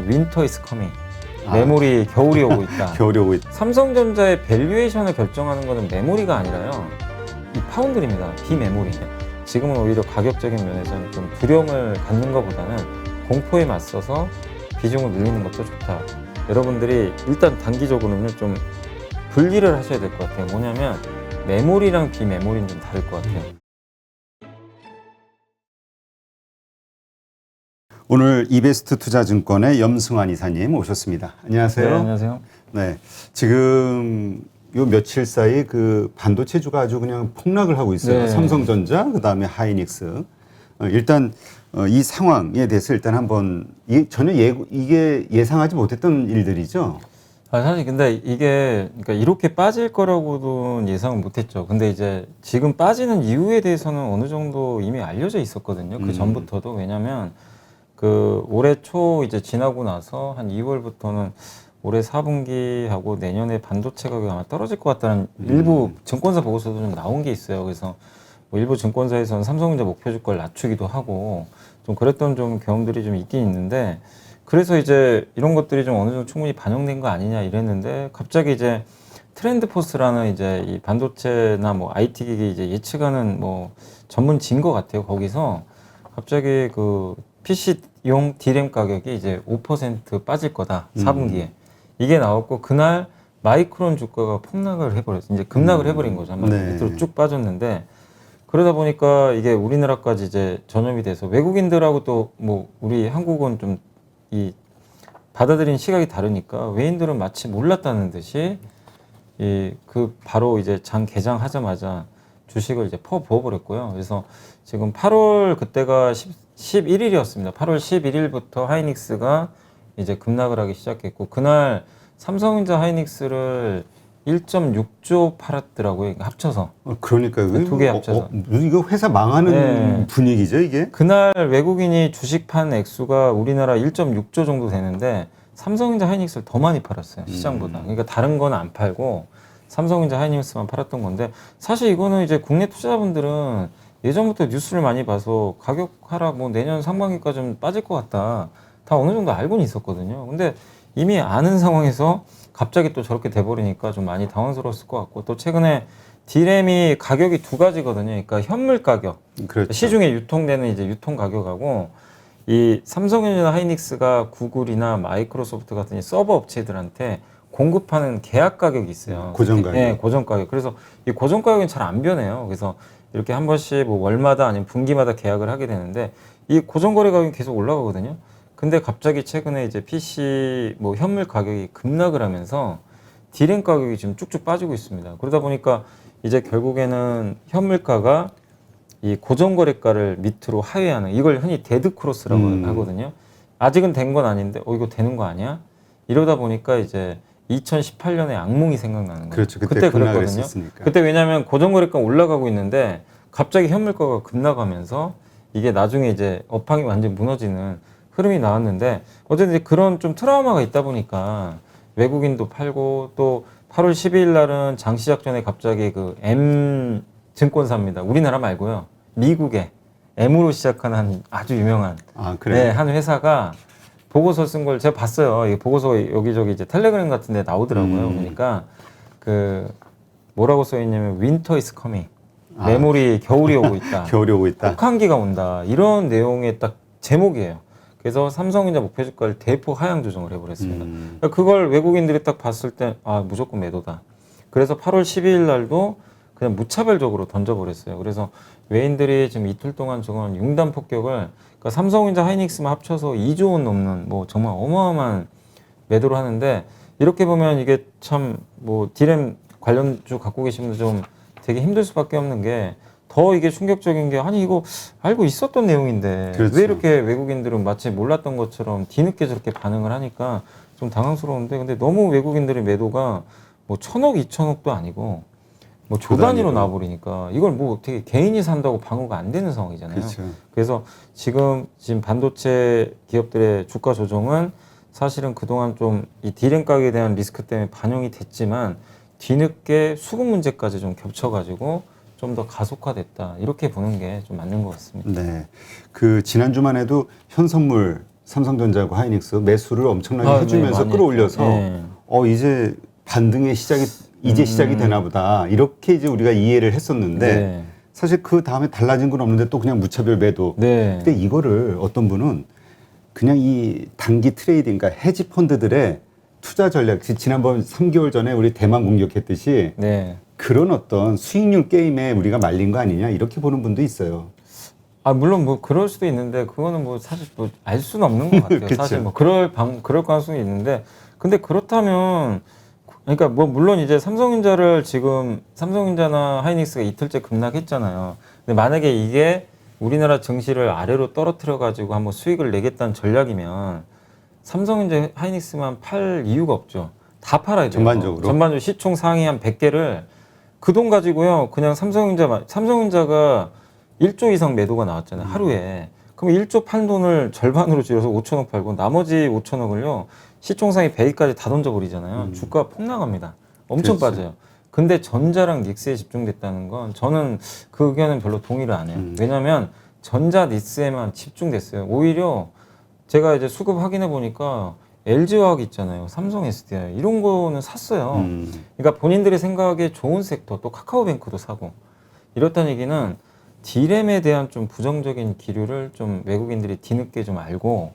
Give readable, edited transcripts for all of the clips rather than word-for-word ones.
윈터 이즈 커밍. 메모리 겨울이 오고 있다. 겨울이 오고 있다. 삼성전자의 밸류에이션을 결정하는 것은 메모리가 아니라요. 이 파운드리입니다. 비메모리. 지금은 오히려 가격적인 면에서는 좀 두려움을 갖는 것보다는 공포에 맞서서 비중을 늘리는 것도 좋다. 여러분들이 일단 단기적으로는 좀 분리를 하셔야 될 것 같아요. 뭐냐면 메모리랑 비메모리는 좀 다를 것 같아요. 오늘 이베스트 투자증권의 염승환 이사님 오셨습니다. 안녕하세요. 네, 안녕하세요. 네, 지금 요 며칠 사이 그 반도체주가 아주 그냥 폭락을 하고 있어요. 네. 삼성전자, 그 다음에 하이닉스. 일단 이 상황에 대해서 일단 한번 전혀 이게 예상하지 못했던 일들이죠. 사실 근데 이게 그러니까 이렇게 빠질 거라고는 예상은 못했죠. 근데 이제 지금 빠지는 이유에 대해서는 어느 정도 이미 알려져 있었거든요. 그 전부터도. 왜냐면 그 올해 초 이제 지나고 나서 한 2월부터는 올해 4분기하고 내년에 반도체 가격이 아마 떨어질 것 같다는 일부 증권사 보고서도 좀 나온 게 있어요. 그래서 뭐 일부 증권사에서는 삼성전자 목표 주가를 낮추기도 하고 좀 그랬던 좀 경험들이 좀 있긴 있는데, 그래서 이제 이런 것들이 좀 어느 정도 충분히 반영된 거 아니냐 이랬는데, 갑자기 이제 트렌드포스라는 이제 이 반도체나 뭐 IT 기기 이제 예측하는 뭐 전문지인 것 같아요. 거기서 갑자기 그 PC용 DRAM 가격이 이제 5% 빠질 거다. 4분기에. 이게 나왔고, 그날 마이크론 주가가 폭락을 해버렸어요. 이제 급락을 해버린 거죠. 한마디로 밑으로 쭉 빠졌는데, 그러다 보니까 이게 우리나라까지 이제 전염이 돼서 외국인들하고 또 뭐 우리 한국은 좀 이 받아들인 시각이 다르니까 외인들은 마치 몰랐다는 듯이 이 그 바로 이제 장 개장하자마자 주식을 이제 퍼 부어버렸고요. 그래서 지금 8월 그때가 11일이었습니다. 8월 11일부터 하이닉스가 이제 급락을 하기 시작했고, 그날 삼성전자 하이닉스를 1.6조 팔았더라고요. 합쳐서. 그러니까요. 두 개 합쳐서. 이거 회사 망하는 네. 분위기죠, 이게? 그날 외국인이 주식 판 액수가 우리나라 1.6조 정도 되는데 삼성전자 하이닉스를 더 많이 팔았어요. 시장보다. 그러니까 다른 건 안 팔고 삼성전자 하이닉스만 팔았던 건데, 사실 이거는 이제 국내 투자자분들은 예전부터 뉴스를 많이 봐서 가격 하락 뭐 내년 상반기까지는 빠질 것 같다. 다 어느 정도 알고는 있었거든요. 근데 이미 아는 상황에서 갑자기 또 저렇게 돼버리니까 좀 많이 당황스러웠을 것 같고, 또 최근에 D램이 가격이 두 가지거든요. 그러니까 현물 가격, 그렇죠. 시중에 유통되는 이제 유통 가격하고, 이 삼성전자 하이닉스가 구글이나 마이크로소프트 같은 이 서버 업체들한테 공급하는 계약 가격이 있어요. 고정 가격. 네, 고정 가격. 그래서 이 고정 가격은 잘 안 변해요. 그래서 이렇게 한 번씩 뭐 월마다 아니면 분기마다 계약을 하게 되는데, 이 고정 거래 가격이 계속 올라가거든요. 근데 갑자기 최근에 이제 PC 뭐 현물 가격이 급락을 하면서 D램 가격이 지금 쭉쭉 빠지고 있습니다. 그러다 보니까 이제 결국에는 현물가가 이 고정거래가를 밑으로 하회하는, 이걸 흔히 데드 크로스라고 하거든요. 아직은 된 건 아닌데 이거 되는 거 아니야? 이러다 보니까 이제 2018년에 악몽이 생각나는 거예요. 그렇죠. 그때 그랬거든요. 했었으니까. 그때 왜냐하면 고정거래가 올라가고 있는데 갑자기 현물가가 급락하면서 이게 나중에 이제 업황이 완전히 무너지는 흐름이 나왔는데, 어쨌든 그런 좀 트라우마가 있다 보니까 외국인도 팔고, 또 8월 12일 날은 장 시작 전에 갑자기 그 M 증권사입니다. 우리나라 말고요. 미국의 M으로 시작하는 한 아주 유명한 네, 한 회사가 보고서 쓴 걸 제가 봤어요. 이 보고서 여기저기 이제 텔레그램 같은 데 나오더라고요. 그러니까 그 뭐라고 써 있냐면 윈터 이즈 커밍. 메모리 겨울이 오고 있다. 겨울이 오고 있다. 혹한기가 온다. 이런 내용의 딱 제목이에요. 그래서 삼성전자 목표 주가를 대폭 하향 조정을 해버렸습니다. 그러니까 그걸 외국인들이 딱 봤을 때 무조건 매도다. 그래서 8월 12일 날도 그냥 무차별적으로 던져버렸어요. 그래서 외인들이 지금 이틀 동안 저건 융단 폭격을, 그러니까 삼성전자 하이닉스만 합쳐서 2조 원 넘는 뭐 정말 어마어마한 매도를 하는데, 이렇게 보면 이게 참 뭐 D램 관련주 갖고 계신 분들 좀 되게 힘들 수밖에 없는 게, 더 이게 충격적인 게, 아니 이거 알고 있었던 내용인데 그렇죠. 왜 이렇게 외국인들은 마치 몰랐던 것처럼 뒤늦게 저렇게 반응을 하니까 좀 당황스러운데, 근데 너무 외국인들의 매도가 뭐 1,000억, 2,000억도 아니고 뭐 조 단위로 나와버리니까 이걸 뭐 어떻게 개인이 산다고 방어가 안 되는 상황이잖아요. 그렇죠. 그래서 지금 반도체 기업들의 주가 조정은 사실은 그동안 좀 이 D램 가격에 대한 리스크 때문에 반영이 됐지만, 뒤늦게 수급 문제까지 좀 겹쳐가지고 좀 더 가속화됐다, 이렇게 보는 게 좀 맞는 것 같습니다. 네. 그 지난주만 해도 현선물 삼성전자하고 하이닉스 매수를 엄청나게 네, 해주면서 많이 끌어올려서 했죠. 이제 반등의 시작이 이제 시작이 되나 보다 이렇게 이제 우리가 이해를 했었는데 네. 사실 그 다음에 달라진 건 없는데 또 그냥 무차별 매도. 네. 근데 이거를 어떤 분은 그냥 이 단기 트레이딩, 그러니까 헤지 펀드들의 투자 전략, 지난번 3개월 전에 우리 대만 공격했듯이 네. 그런 어떤 수익률 게임에 우리가 말린 거 아니냐 이렇게 보는 분도 있어요. 아, 물론 뭐 그럴 수도 있는데 그거는 뭐 사실 뭐 알 수는 없는 것 같아요. 그쵸. 사실 뭐 그럴 가능성이 있는데 근데 그렇다면 그러니까 뭐 물론 이제 삼성전자를 지금 삼성전자나 하이닉스가 이틀째 급락했잖아요. 근데 만약에 이게 우리나라 증시를 아래로 떨어뜨려 가지고 한번 수익을 내겠다는 전략이면 삼성전자 하이닉스만 팔 이유가 없죠. 다 팔아야 돼요. 전반적으로 시총 상위 한 100개를 그 돈 가지고요. 그냥 삼성전자가 1조 이상 매도가 나왔잖아요. 하루에. 그럼 1조 판 돈을 절반으로 줄여서 5천억 팔고 나머지 5천억을요. 시총 상위 100위까지 다 던져버리잖아요. 주가 폭락합니다. 엄청 그렇죠. 빠져요. 근데 전자랑 닉스에 집중됐다는 건 저는 그 의견은 별로 동의를 안 해요. 왜냐면 전자 닉스에만 집중됐어요. 오히려 제가 이제 수급 확인해 보니까 LG화학 있잖아요. 삼성 SDI 이런 거는 샀어요. 그러니까 본인들이 생각하기에 좋은 섹터 또 카카오뱅크도 사고 이렇다는 얘기는 D램에 대한 좀 부정적인 기류를 좀 외국인들이 뒤늦게 좀 알고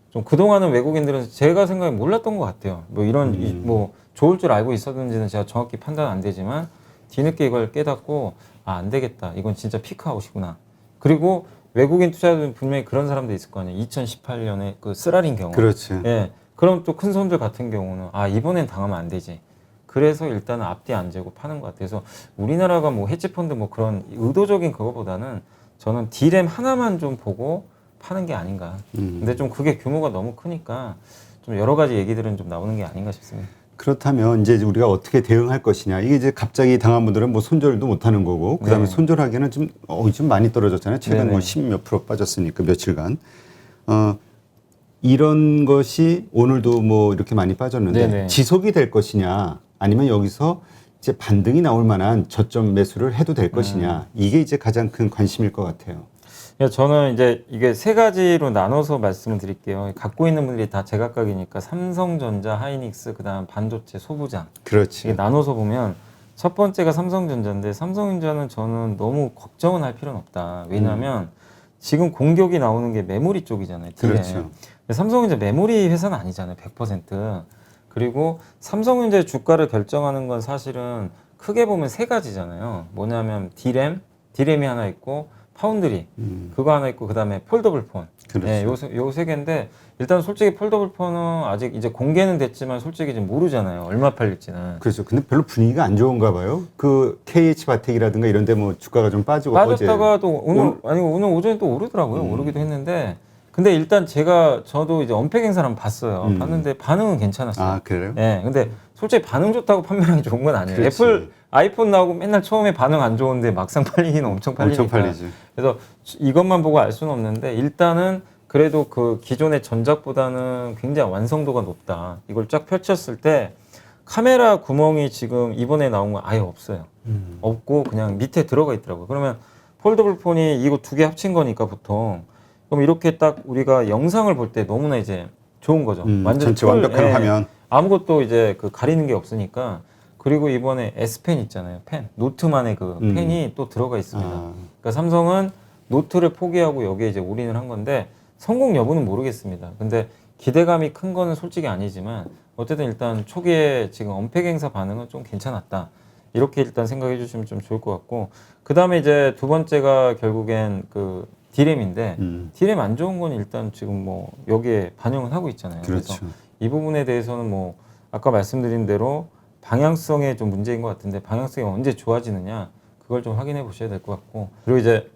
좀 그동안은 외국인들은 제가 생각에 몰랐던 것 같아요. 뭐 이런 뭐 좋을 줄 알고 있었는지는 제가 정확히 판단 안 되지만 뒤늦게 이걸 깨닫고 안 되겠다. 이건 진짜 피크아웃이구나. 그리고 외국인 투자자들은 분명히 그런 사람도 있을 거 아니에요. 2018년에 그 쓰라린 경우. 그렇지. 예. 그럼 또 큰 손들 같은 경우는 이번엔 당하면 안 되지. 그래서 일단은 앞뒤 안 재고 파는 것 같아서 우리나라가 뭐 헤지펀드 뭐 그런 의도적인 그거보다는 저는 D램 하나만 좀 보고 파는 게 아닌가. 근데 좀 그게 규모가 너무 크니까 좀 여러 가지 얘기들은 좀 나오는 게 아닌가 싶습니다. 그렇다면 이제 우리가 어떻게 대응할 것이냐. 이게 이제 갑자기 당한 분들은 뭐 손절도 못 하는 거고, 그 다음에 네. 손절하기에는 좀 많이 떨어졌잖아요. 최근 네네. 뭐 10몇 프로 빠졌으니까 며칠간. 이런 것이 오늘도 뭐 이렇게 많이 빠졌는데 네네. 지속이 될 것이냐, 아니면 여기서 이제 반등이 나올 만한 저점 매수를 해도 될 것이냐. 이게 이제 가장 큰 관심일 것 같아요. 저는 이제 이게 세 가지로 나눠서 말씀을 드릴게요. 갖고 있는 분들이 다 제각각이니까 삼성전자, 하이닉스, 그다음 반도체, 소부장. 그렇지. 이게 나눠서 보면 첫 번째가 삼성전자인데 삼성전자는 저는 너무 걱정은 할 필요는 없다. 왜냐하면 지금 공격이 나오는 게 메모리 쪽이잖아요. D램. 그렇죠. 근데 삼성전자 메모리 회사는 아니잖아요. 100%. 그리고 삼성전자의 주가를 결정하는 건 사실은 크게 보면 세 가지잖아요. 뭐냐면 D램이 하나 있고 파운드리 그거 하나 있고 그다음에 폴더블 폰. 그렇죠. 네, 요 세 개인데 일단 솔직히 폴더블 폰은 아직 이제 공개는 됐지만 솔직히 지금 모르잖아요. 얼마 팔릴지는. 그렇죠. 근데 별로 분위기가 안 좋은가 봐요. 그 KH 바텍이라든가 이런 데 뭐 주가가 좀 빠지고 빠졌다가 또 오늘 오전에 또 오르더라고요. 오르기도 했는데 근데 일단 저도 이제 언팩 행사를 한번 봤어요. 봤는데 반응은 괜찮았어요. 아, 그래요? 네, 근데 솔직히 반응 좋다고 판매량이 좋은 건 아니에요. 그렇지. 애플 아이폰 나오고 맨날 처음에 반응 안 좋은데 막상 팔리기는 엄청 팔리니까. 엄청 팔리지. 그래서 이것만 보고 알 수는 없는데 일단은 그래도 그 기존의 전작보다는 굉장히 완성도가 높다. 이걸 쫙 펼쳤을 때 카메라 구멍이 지금 이번에 나온 건 아예 없어요. 없고 그냥 밑에 들어가 있더라고요. 그러면 폴더블 폰이 이거 두 개 합친 거니까 보통 그럼 이렇게 딱 우리가 영상을 볼 때 너무나 이제 좋은 거죠. 완전 전체 완벽한 화면. 아무것도 이제 그 가리는 게 없으니까. 그리고 이번에 S펜 있잖아요. 펜. 노트만의 그 펜이 또 들어가 있습니다. 그러니까 삼성은 노트를 포기하고 여기에 이제 올인을 한 건데 성공 여부는 모르겠습니다. 근데 기대감이 큰 거는 솔직히 아니지만 어쨌든 일단 초기에 지금 언팩 행사 반응은 좀 괜찮았다. 이렇게 일단 생각해 주시면 좀 좋을 것 같고 그 다음에 이제 두 번째가 결국엔 그 D램인데 D램 안 좋은 건 일단 지금 뭐 여기에 반영은 하고 있잖아요. 그렇죠. 그래서 이 부분에 대해서는 뭐 아까 말씀드린 대로 방향성에 좀 문제인 것 같은데 방향성이 언제 좋아지느냐 그걸 좀 확인해 보셔야 될 것 같고 그리고 이제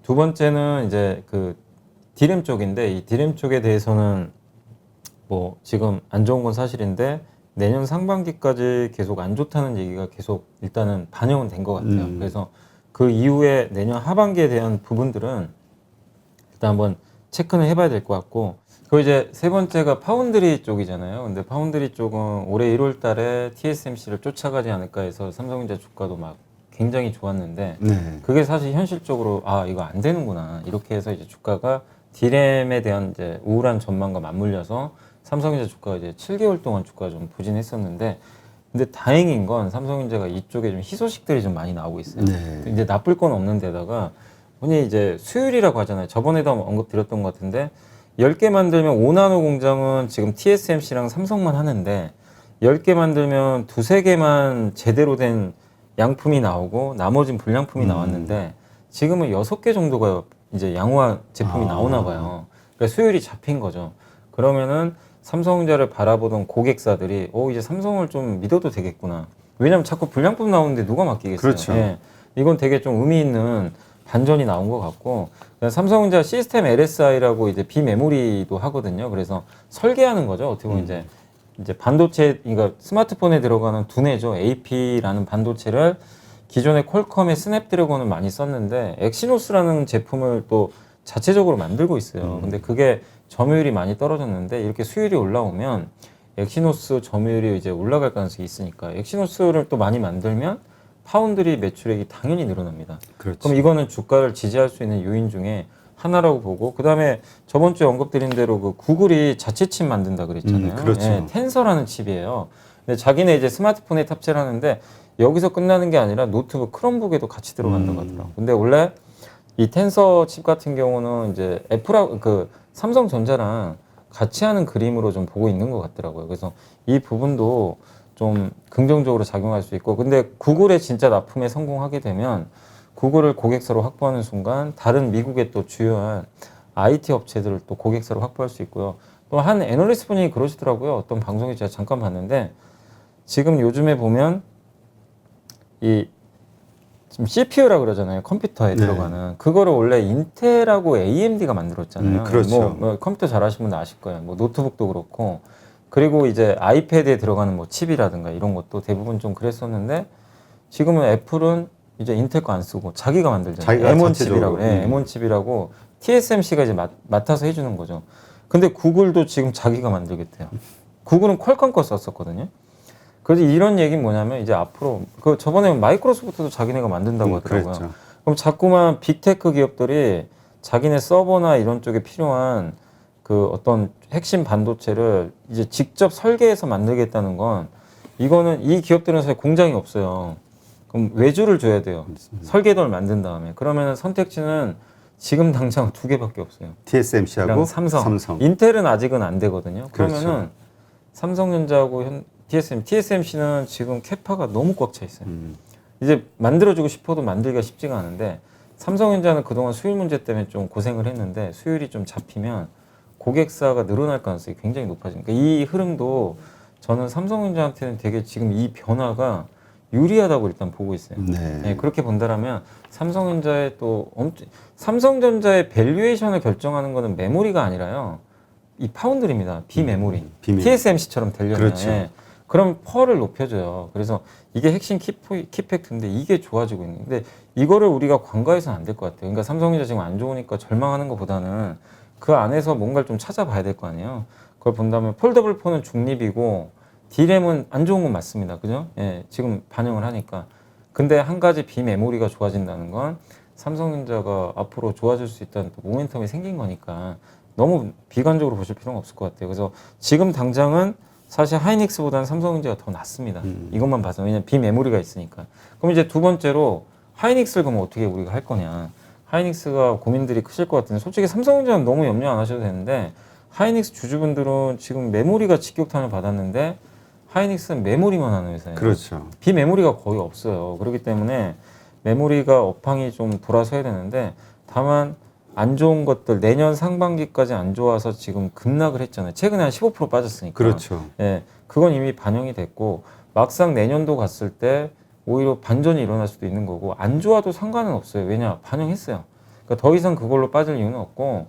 두 번째는 이제 그 D램 쪽인데 이 D램 쪽에 대해서는 뭐 지금 안 좋은 건 사실인데 내년 상반기까지 계속 안 좋다는 얘기가 계속 일단은 반영은 된 것 같아요. 그래서 그 이후에 내년 하반기에 대한 부분들은 일단 한번 체크는 해봐야 될 것 같고 그 이제 세 번째가 파운드리 쪽이잖아요. 근데 파운드리 쪽은 올해 1월 달에 TSMC를 쫓아가지 않을까 해서 삼성전자 주가도 막 굉장히 좋았는데 네. 그게 사실 현실적으로 이거 안 되는구나 이렇게 해서 이제 주가가 D램에 대한 이제 우울한 전망과 맞물려서 삼성전자 주가가 이제 7개월 동안 주가가 좀 부진했었는데, 근데 다행인 건 삼성전자가 이쪽에 좀 희소식들이 좀 많이 나오고 있어요. 네. 이제 나쁠 건 없는 데다가 흔히 이제 수율이라고 하잖아요. 저번에도 언급드렸던 것 같은데 10개 만들면 5나노 공장은 지금 TSMC랑 삼성만 하는데 10개 만들면 2-3개만 제대로 된 양품이 나오고 나머지는 불량품이 나왔는데 지금은 6개 정도가 이제 양호한 제품이 나오나 봐요. 그러니까 수율이 잡힌 거죠. 그러면은 삼성전자를 바라보던 고객사들이 이제 삼성을 좀 믿어도 되겠구나. 왜냐면 자꾸 불량품 나오는데 누가 맡기겠어요. 그렇죠. 예. 이건 되게 좀 의미 있는 반전이 나온 것 같고, 삼성전자 시스템 LSI라고 이제 비메모리도 하거든요. 그래서 설계하는 거죠. 어떻게 보면 이제 반도체, 그러니까 스마트폰에 들어가는 두뇌죠. AP라는 반도체를 기존의 퀄컴의 스냅드래곤을 많이 썼는데 엑시노스라는 제품을 또 자체적으로 만들고 있어요. 근데 그게 점유율이 많이 떨어졌는데 이렇게 수율이 올라오면 엑시노스 점유율이 이제 올라갈 가능성이 있으니까 엑시노스를 또 많이 만들면 파운드리 매출액이 당연히 늘어납니다. 그렇죠. 그럼 이거는 주가를 지지할 수 있는 요인 중에 하나라고 보고, 그 다음에 저번 주에 언급드린 대로 그 구글이 자체 칩 만든다 그랬잖아요. 그렇죠. 예, 텐서라는 칩이에요. 근데 자기네 이제 스마트폰에 탑재를 하는데 여기서 끝나는 게 아니라 노트북 크롬북에도 같이 들어간다고 하더라고요. 근데 원래 이 텐서 칩 같은 경우는 이제 삼성전자랑 같이 하는 그림으로 좀 보고 있는 것 같더라고요. 그래서 이 부분도 좀 긍정적으로 작용할 수 있고, 근데 구글의 진짜 납품에 성공하게 되면 구글을 고객사로 확보하는 순간 다른 미국의 또 주요한 IT 업체들을 또 고객사로 확보할 수 있고요. 또 한 애널리스트 분이 그러시더라고요. 어떤 방송에 제가 잠깐 봤는데 지금 요즘에 보면 이 지금 CPU라 그러잖아요. 컴퓨터에 들어가는 그거를 원래 인텔하고 AMD가 만들었잖아요. 그렇죠. 뭐 컴퓨터 잘하시는 분은 아실 거예요. 뭐 노트북도 그렇고, 그리고 이제 아이패드에 들어가는 뭐 칩이라든가 이런 것도 대부분 좀 그랬었는데 지금은 애플은 이제 인텔 거 안 쓰고 자기가 만들잖아요. 자기가 M1 자체적으로. 칩이라고, M1 칩이라고 TSMC가 이제 맡아서 해주는 거죠. 근데 구글도 지금 자기가 만들겠대요. 구글은 퀄컴 거 썼었거든요. 그래서 이런 얘기는 뭐냐면 이제 앞으로 그 저번에 마이크로소프트도 자기네가 만든다고 하더라고요. 그랬죠. 그럼 자꾸만 빅테크 기업들이 자기네 서버나 이런 쪽에 필요한 그 어떤 핵심 반도체를 이제 직접 설계해서 만들겠다는 건, 이거는 이 기업들은 사실 공장이 없어요. 그럼 외주를 줘야 돼요. 설계도를 만든 다음에. 그러면 선택지는 지금 당장 2개밖에 없어요. TSMC하고 삼성. 인텔은 아직은 안 되거든요. 그러면은 그렇죠. 삼성전자하고 TSMC는 지금 캐파가 너무 꽉 차 있어요. 이제 만들어주고 싶어도 만들기가 쉽지가 않은데, 삼성전자는 그동안 수율 문제 때문에 좀 고생을 했는데 수율이 좀 잡히면 고객사가 늘어날 가능성이 굉장히 높아지니까 이 흐름도 저는 삼성전자한테는 되게 지금 이 변화가 유리하다고 일단 보고 있어요. 네, 그렇게 본다라면 삼성전자의 밸류에이션을 결정하는 거는 메모리가 아니라요, 이 파운드리입니다. 비메모리. TSMC처럼 되려면. 그렇죠. 예. 그럼 펄을 높여줘요. 그래서 이게 핵심 키팩트인데 이게 좋아지고 있는데 이거를 우리가 간과해서는 안 될 것 같아요. 그러니까 삼성전자 지금 안 좋으니까 절망하는 것보다는 그 안에서 뭔가를 좀 찾아봐야 될 거 아니에요. 그걸 본다면 폴더블 폰은 중립이고 D램은 안 좋은 건 맞습니다. 그죠? 예, 지금 반영을 하니까. 근데 한 가지 비메모리가 좋아진다는 건 삼성전자가 앞으로 좋아질 수 있다는 또 모멘텀이 생긴 거니까 너무 비관적으로 보실 필요는 없을 것 같아요. 그래서 지금 당장은 사실 하이닉스보다는 삼성전자가 더 낫습니다. 이것만 봐서. 왜냐면 비메모리가 있으니까. 그럼 이제 두 번째로 하이닉스를 그럼 어떻게 우리가 할 거냐. 하이닉스가 고민들이 크실 것 같은데 솔직히 삼성전자는 너무 염려 안 하셔도 되는데 하이닉스 주주분들은 지금 메모리가 직격탄을 받았는데 하이닉스는 메모리만 하는 회사예요. 그렇죠. 비메모리가 거의 없어요. 그렇기 때문에 메모리가 업황이 좀 돌아서야 되는데, 다만 안 좋은 것들 내년 상반기까지 안 좋아서 지금 급락을 했잖아요. 최근에 한 15% 빠졌으니까. 그렇죠. 예, 그건 이미 반영이 됐고 막상 내년도 갔을 때 오히려 반전이 일어날 수도 있는 거고, 안 좋아도 상관은 없어요. 왜냐, 반영했어요. 그러니까 더 이상 그걸로 빠질 이유는 없고,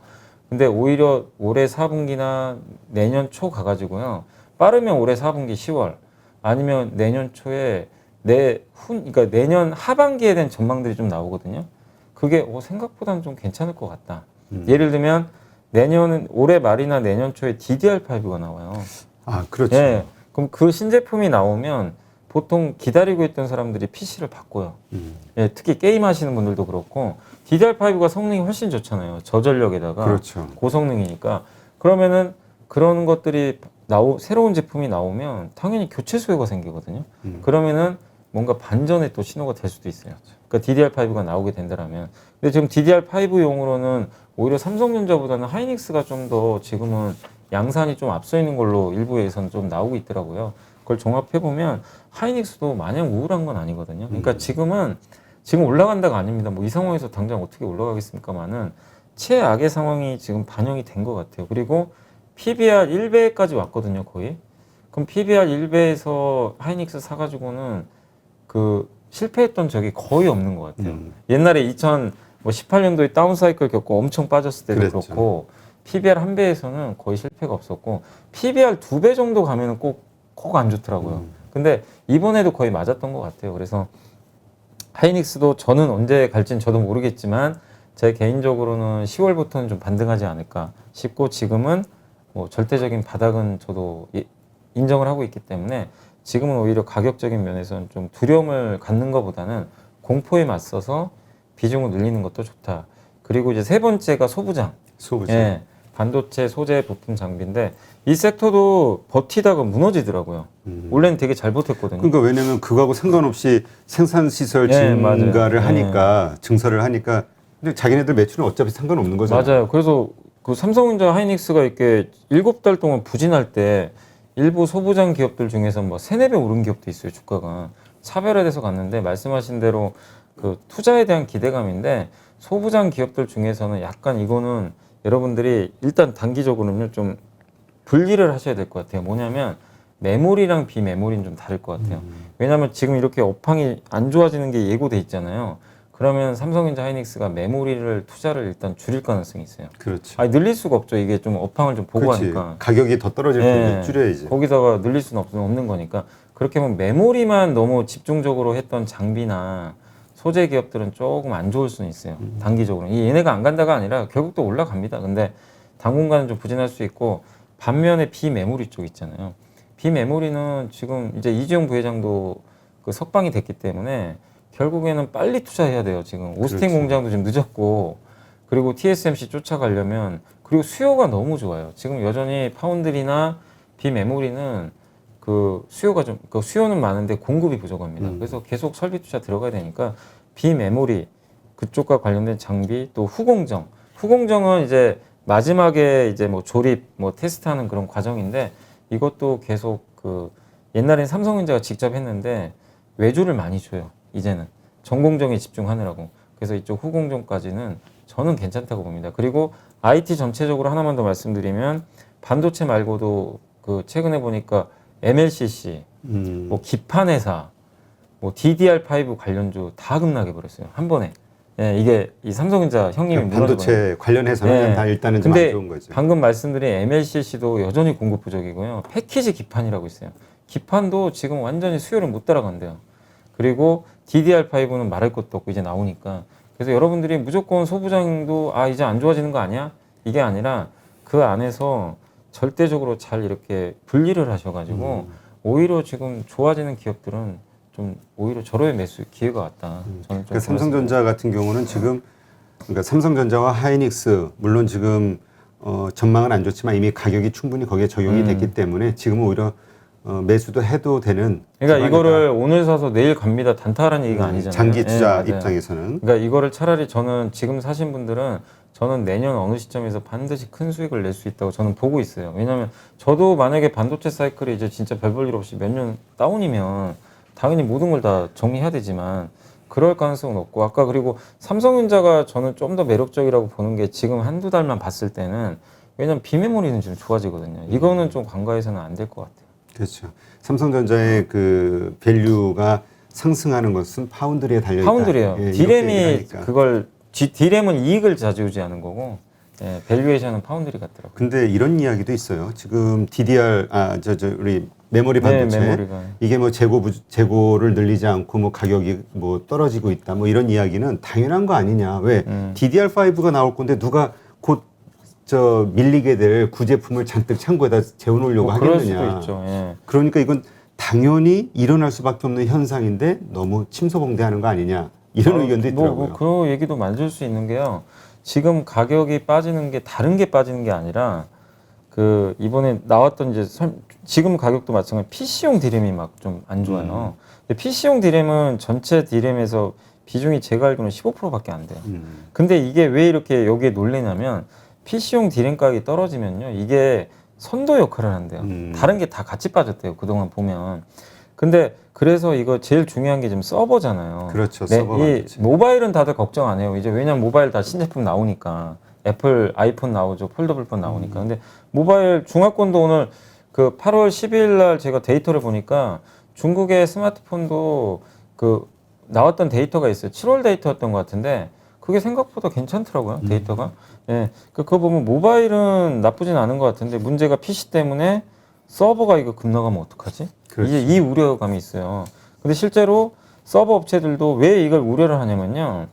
근데 오히려 올해 4분기나 내년 초 가가지고요, 빠르면 올해 4분기 10월 아니면 내년 초에 그러니까 내년 하반기에 대한 전망들이 좀 나오거든요. 그게 생각보다는 좀 괜찮을 것 같다. 예를 들면 올해 말이나 내년 초에 DDR5가 나와요. 아, 그렇죠. 예, 그럼 그 신제품이 나오면 보통 기다리고 있던 사람들이 PC를 바꿔요. 예, 특히 게임 하시는 분들도 그렇고 DDR5가 성능이 훨씬 좋잖아요. 저전력에다가 그렇죠. 고성능이니까 그러면은 그런 것들이 새로운 제품이 나오면 당연히 교체 수요가 생기거든요. 그러면은 뭔가 반전의 또 신호가 될 수도 있어요. 그러니까 DDR5가 나오게 된다라면. 근데 지금 DDR5용으로는 오히려 삼성전자보다는 하이닉스가 좀 더 지금은 양산이 좀 앞서 있는 걸로 일부에서는 좀 나오고 있더라고요. 그걸 종합해 보면 하이닉스도 마냥 우울한 건 아니거든요. 그러니까 지금 올라간다가 아닙니다. 뭐 이 상황에서 당장 어떻게 올라가겠습니까만은 최악의 상황이 지금 반영이 된 것 같아요. 그리고 PBR 1배까지 왔거든요, 거의. 그럼 PBR 1배에서 하이닉스 사가지고는 그 실패했던 적이 거의 없는 것 같아요. 옛날에 2018년도에 다운 사이클 겪고 엄청 빠졌을 때도 그랬죠. 그렇고 PBR 1배에서는 거의 실패가 없었고 PBR 2배 정도 가면은 꼭 안 좋더라고요. 근데 이번에도 거의 맞았던 것 같아요. 그래서 하이닉스도 저는 언제 갈지는 저도 모르겠지만 제 개인적으로는 10월부터는 좀 반등하지 않을까 싶고 지금은 뭐 절대적인 바닥은 저도 인정을 하고 있기 때문에 지금은 오히려 가격적인 면에서는 좀 두려움을 갖는 것보다는 공포에 맞서서 비중을 늘리는 것도 좋다. 그리고 이제 세 번째가 소부장. 예, 반도체 소재 부품 장비인데 이 섹터도 버티다가 무너지더라고요. 원래는 되게 잘 버텼거든요. 그러니까 왜냐면 그거하고 상관없이 생산 시설 예, 증가를 맞아요. 하니까 증설을 하니까 근데 자기네들 매출은 어차피 상관없는 거잖아요. 맞아요. 그래서 그 삼성전자 하이닉스가 이렇게 7달 동안 부진할 때 일부 소부장 기업들 중에서 뭐 3-4배 오른 기업도 있어요. 주가가 차별화돼서 갔는데 말씀하신 대로 그 투자에 대한 기대감인데 소부장 기업들 중에서는 약간 이거는 여러분들이 일단 단기적으로는 좀 분리를 하셔야 될 것 같아요. 뭐냐면 메모리랑 비메모리는 좀 다를 것 같아요. 왜냐하면 지금 이렇게 업황이 안 좋아지는 게 예고돼 있잖아요. 그러면 삼성전자 하이닉스가 메모리를 투자를 일단 줄일 가능성이 있어요. 그렇지. 아니 늘릴 수가 없죠. 이게 좀 업황을 좀 보고 그렇지. 하니까. 가격이 더 떨어질 예, 텐데 줄여야지. 거기다가 늘릴 수는 없는 거니까. 그렇게 하면 메모리만 너무 집중적으로 했던 장비나 소재 기업들은 조금 안 좋을 수는 있어요. 단기적으로. 얘네가 안 간다가 아니라 결국 또 올라갑니다. 근데 당분간은 좀 부진할 수 있고 반면에 비메모리 쪽 있잖아요. 비메모리는 지금 이제 이재용 부회장도 그 석방이 됐기 때문에 결국에는 빨리 투자해야 돼요. 지금 오스틴 그렇죠. 공장도 지금 늦었고 그리고 TSMC 쫓아가려면 그리고 수요가 너무 좋아요. 지금 여전히 파운드리나 비메모리는 그 수요가 좀 그 수요는 많은데 공급이 부족합니다. 그래서 계속 설비 투자 들어가야 되니까 비메모리 그쪽과 관련된 장비 또 후공정은 이제 마지막에 이제 뭐 조립 뭐 테스트하는 그런 과정인데 이것도 계속 그 옛날엔 삼성전자가 직접 했는데 외주를 많이 줘요. 이제는 전공정에 집중하느라고. 그래서 이쪽 후공정까지는 저는 괜찮다고 봅니다. 그리고 IT 전체적으로 하나만 더 말씀드리면 반도체 말고도 그 최근에 보니까 MLCC, 뭐 기판 회사, 뭐 DDR5 관련주 다 급락해 버렸어요. 한 번에. 예, 이게 이 삼성전자 형님이 그러니까 반도체 관련해서는 예. 다 일단은 좀 근데 안 좋은 거죠. 방금 말씀드린 MLCC도 여전히 공급 부족이고요. 패키지 기판이라고 있어요. 기판도 지금 완전히 수요를 못 따라간대요. 그리고 DDR5는 말할 것도 없고 이제 나오니까. 그래서 여러분들이 무조건 소부장도 이제 안 좋아지는 거 아니야? 이게 아니라 그 안에서 절대적으로 잘 이렇게 분리를 하셔가지고 오히려 지금 좋아지는 기업들은 좀 오히려 절호의 매수 기회가 왔다. 저는 좀 그러니까 삼성전자 같은 경우는 지금 그러니까 삼성전자와 하이닉스 물론 지금 전망은 안 좋지만 이미 가격이 충분히 거기에 적용이 됐기 때문에 지금은 오히려 매수도 해도 되는. 그러니까 이거를 오늘 사서 내일 갑니다. 단타라는 얘기가 아니잖아요. 장기 투자 예, 입장에서는. 그러니까 이거를 차라리 저는 지금 사신 분들은 저는 내년 어느 시점에서 반드시 큰 수익을 낼 수 있다고 저는 보고 있어요. 왜냐하면 저도 만약에 반도체 사이클이 이제 진짜 별 볼 일 없이 몇 년 다운이면 당연히 모든 걸 다 정리해야 되지만 그럴 가능성은 없고 아까 그리고 삼성전자가 저는 좀 더 매력적이라고 보는 게 지금 한두 달만 봤을 때는 왜냐면 비메모리는 좀 좋아지거든요. 이거는 좀 간과해서는 안 될 것 같아요. 그렇죠. 삼성전자의 그 밸류가 상승하는 것은 파운드리에 달려 있다. 파운드리예요. 예, 디램이 이렇게 얘기하니까. 그걸 디램은 이익을 좌지우지하는 거고 밸류에이션은 파운드리 같더라고요. 근데 이런 이야기도 있어요. 지금 DDR 우리 메모리 반도체 메모리가. 이게 뭐 재고를 늘리지 않고 뭐 가격이 뭐 떨어지고 있다. 뭐 이런 이야기는 당연한 거 아니냐. 왜 DDR5가 나올 건데 누가 곧 밀리게 될 구제품을 잔뜩 창고에다 재워놓으려고 그럴 하겠느냐. 수도 있죠. 예. 그러니까 이건 당연히 일어날 수밖에 없는 현상인데 너무 침소봉대하는 거 아니냐 이런 의견도 있더라고요. 그 얘기도 만들 수 있는 게요. 지금 가격이 빠지는 게 다른 게 빠지는 게 아니라 그 이번에 나왔던 이제 지금 가격도 마찬가지 PC용 디램이 막 좀 안 좋아요. 근데 PC용 디램은 전체 디램에서 비중이 제가 알기로는 15%밖에 안 돼요. 근데 이게 왜 이렇게 여기에 놀래냐면 PC용 디램 가격이 떨어지면요. 이게 선도 역할을 한대요. 다른 게 다 같이 빠졌대요. 그동안 보면. 근데 그래서 이거 제일 중요한 게 지금 서버잖아요. 그렇죠. 네, 서버가 이 문제. 모바일은 다들 걱정 안 해요. 이제 왜냐면 모바일 다 신제품 나오니까. 애플 아이폰 나오죠. 폴더블폰 나오니까. 근데 모바일 중화권도 오늘 그 8월 10일 날 제가 데이터를 보니까 중국의 스마트폰도 그 나왔던 데이터가 있어요. 7월 데이터였던 것 같은데 그게 생각보다 괜찮더라고요. 데이터가. 예. 그거 보면 모바일은 나쁘진 않은 것 같은데 문제가 PC 때문에 서버가 이거 급 나가면 어떡하지? 그렇죠. 이제 이 우려감이 있어요. 근데 실제로 서버 업체들도 왜 이걸 우려를 하냐면요.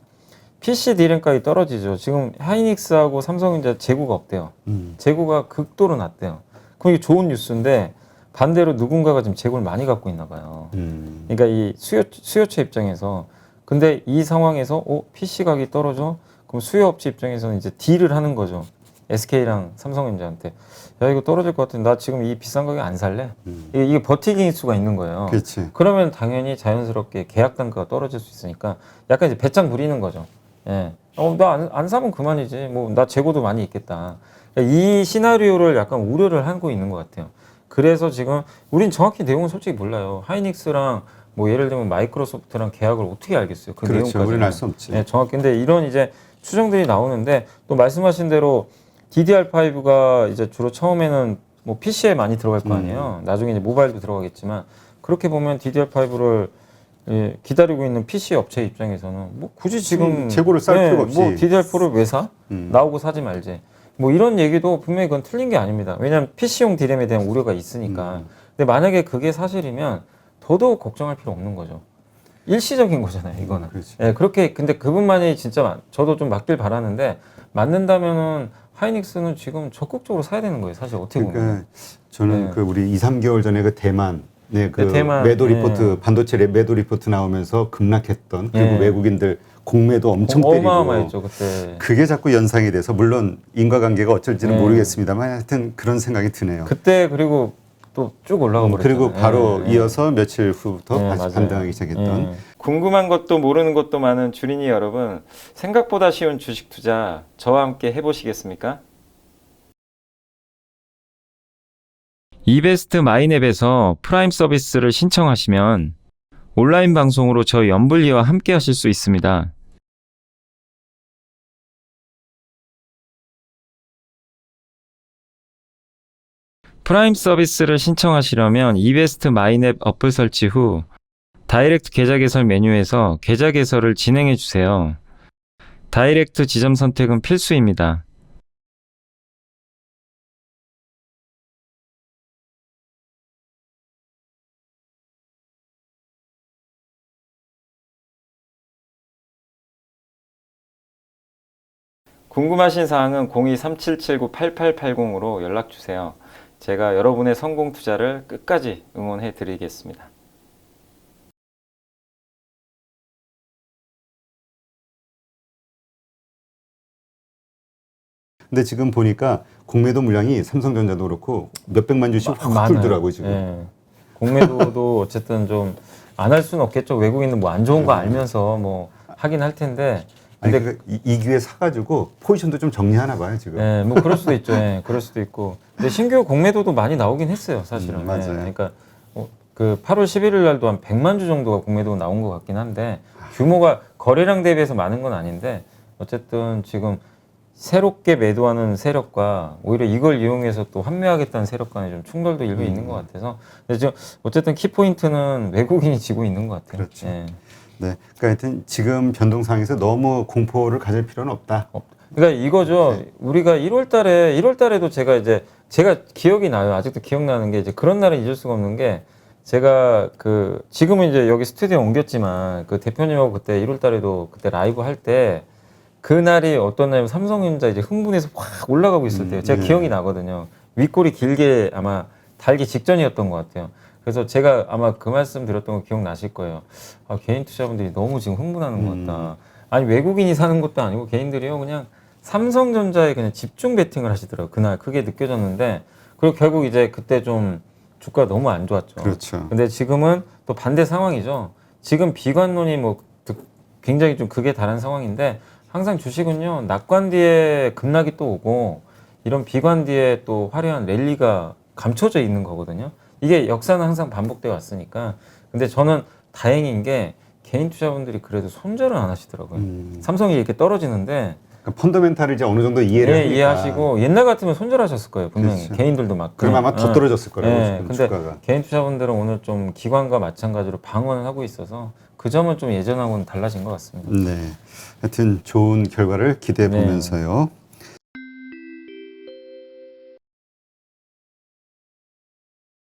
PC 디램 가격이 떨어지죠. 지금 하이닉스하고 삼성전자 재고가 없대요. 재고가 극도로 낮대요. 그럼 이게 좋은 뉴스인데 반대로 누군가가 지금 재고를 많이 갖고 있나 봐요. 그러니까 이 수요처 입장에서 근데 이 상황에서 PC 가격이 떨어져? 그럼 수요업체 입장에서는 이제 딜을 하는 거죠. SK랑 삼성전자한테 야 이거 떨어질 것 같은데 나 지금 이 비싼 가격에 안 살래? 이게 버티기 수가 있는 거예요. 그렇지. 그러면 당연히 자연스럽게 계약 단가가 떨어질 수 있으니까 약간 이제 배짱 부리는 거죠. 예. 나 안 사면 그만이지. 뭐 나 재고도 많이 있겠다. 그러니까 이 시나리오를 약간 우려를 하고 있는 것 같아요. 그래서 지금 우린 정확히 내용은 솔직히 몰라요. 하이닉스랑 뭐 예를 들면 마이크로소프트랑 계약을 어떻게 알겠어요? 그 그렇죠. 내용까지. 우리는 알 수 없지. 네, 정확히. 근데 이런 이제 추정들이 나오는데 또 말씀하신 대로 DDR5가 이제 주로 처음에는 뭐 PC에 많이 들어갈 거 아니에요. 나중에 이제 모바일도 들어가겠지만 그렇게 보면 DDR5를 예, 기다리고 있는 PC 업체 입장에서는 뭐 굳이 지금 재고를 쌀 필요가 없이. 뭐 DDR4를 왜 사? 나오고 사지 말지. 뭐 이런 얘기도 분명히 그건 틀린 게 아닙니다. 왜냐하면 PC용 디램에 대한 우려가 있으니까. 근데 만약에 그게 사실이면 더더욱 걱정할 필요 없는 거죠. 일시적인 거잖아요, 이거는. 그렇지. 예, 그렇게 근데 그분만이 진짜 저도 좀 맞길 바라는데 맞는다면은 하이닉스는 지금 적극적으로 사야 되는 거예요, 사실 어떻게 보면. 그러니까 저는 네. 그 우리 2, 3개월 전에 그 대만 그 네, 대만, 매도 네. 리포트 반도체 매도 리포트 나오면서 급락했던 그리고 네. 외국인들 공매도 엄청 때리고 어마어마했죠, 그때. 그게 자꾸 연상이 돼서 물론 인과관계가 어쩔지는 네. 모르겠습니다만 하여튼 그런 생각이 드네요. 그때 그리고 또 쭉 올라가 버렸잖아요. 그리고 바로 예, 예. 이어서 며칠 후부터 네, 다시 맞아요. 반등하기 시작했던 예. 궁금한 것도 모르는 것도 많은 주린이 여러분, 생각보다 쉬운 주식 투자 저와 함께 해보시겠습니까? 이베스트 마이앱에서 프라임 서비스를 신청하시면 온라인 방송으로 저희 연불리와 함께 하실 수 있습니다. 프라임 서비스를 신청하시려면 이베스트 마이앱 어플 설치 후 다이렉트 계좌 개설 메뉴에서 계좌 개설을 진행해 주세요. 다이렉트 지점 선택은 필수입니다. 궁금하신 사항은 02-3779-8880으로 연락 주세요. 제가 여러분의 성공 투자를 끝까지 응원해 드리겠습니다. 근데 지금 보니까 공매도 물량이 삼성전자도 그렇고 몇백만 주씩 확 많아요. 줄더라고요 지금. 예. 공매도도 어쨌든 좀 안 할 수는 없겠죠. 외국인은 뭐 안 좋은 거 알면서 뭐 하긴 할 텐데. 아니 근데 이 기회에 사가지고 포지션도 좀 정리하나 봐요 지금. 예, 뭐 그럴 수도 있죠. 예, 그럴 수도 있고. 근데 신규 공매도도 많이 나오긴 했어요, 사실은. 맞아요. 예, 그러니까 그 8월 11일 날도 한 100만 주 정도가 공매도가 나온 것 같긴 한데 규모가 거래량 대비해서 많은 건 아닌데 어쨌든 지금 새롭게 매도하는 세력과 오히려 이걸 이용해서 또 환매하겠다는 세력 간에 좀 충돌도 일부 있는 것 같아서 근데 지금 어쨌든 키포인트는 외국인이 지고 있는 것 같아요. 그렇죠. 예. 네, 그러니까 하여튼 지금 변동상에서 너무 공포를 가질 필요는 없다. 그러니까 이거죠. 우리가 1월 달에도 제가 기억이 나요. 아직도 기억나는 게 이제 그런 날은 잊을 수가 없는 게 제가 그 지금은 이제 여기 스튜디오 옮겼지만 그 대표님하고 그때 1월 달에도 그때 라이브 할 때 그날이 어떤 날이면 삼성전자 이제 흥분해서 확 올라가고 있을 때요. 제가 네. 기억이 나거든요. 윗골이 길게 아마 달기 직전이었던 것 같아요. 그래서 제가 아마 그 말씀 드렸던 거 기억나실 거예요. 아, 개인 투자분들이 너무 지금 흥분하는 것 같다. 아니 외국인이 사는 것도 아니고 개인들이요 그냥 삼성전자에 그냥 집중 베팅을 하시더라고요. 그날 그게 느껴졌는데 그리고 결국 이제 그때 좀 주가가 너무 안 좋았죠. 그렇죠. 근데 지금은 또 반대 상황이죠. 지금 비관론이 뭐 굉장히 좀 극에 달한 상황인데 항상 주식은요 낙관 뒤에 급락이 또 오고 이런 비관 뒤에 또 화려한 랠리가 감춰져 있는 거거든요. 이게 역사는 항상 반복되어 왔으니까. 근데 저는 다행인 게 개인 투자분들이 그래도 손절을 안 하시더라고요. 삼성이 이렇게 떨어지는데 그러니까 펀더멘탈을 이제 어느 정도 이해를 하니까. 이해하시고 옛날 같으면 손절하셨을 거예요. 분명히 그렇죠. 개인들도 막. 그럼 아마 더 떨어졌을 거라고 지금 근데 주가가. 개인 투자분들은 오늘 좀 기관과 마찬가지로 방어를 하고 있어서 그 점은 좀 예전하고는 달라진 것 같습니다. 네. 하여튼 좋은 결과를 기대해 보면서요.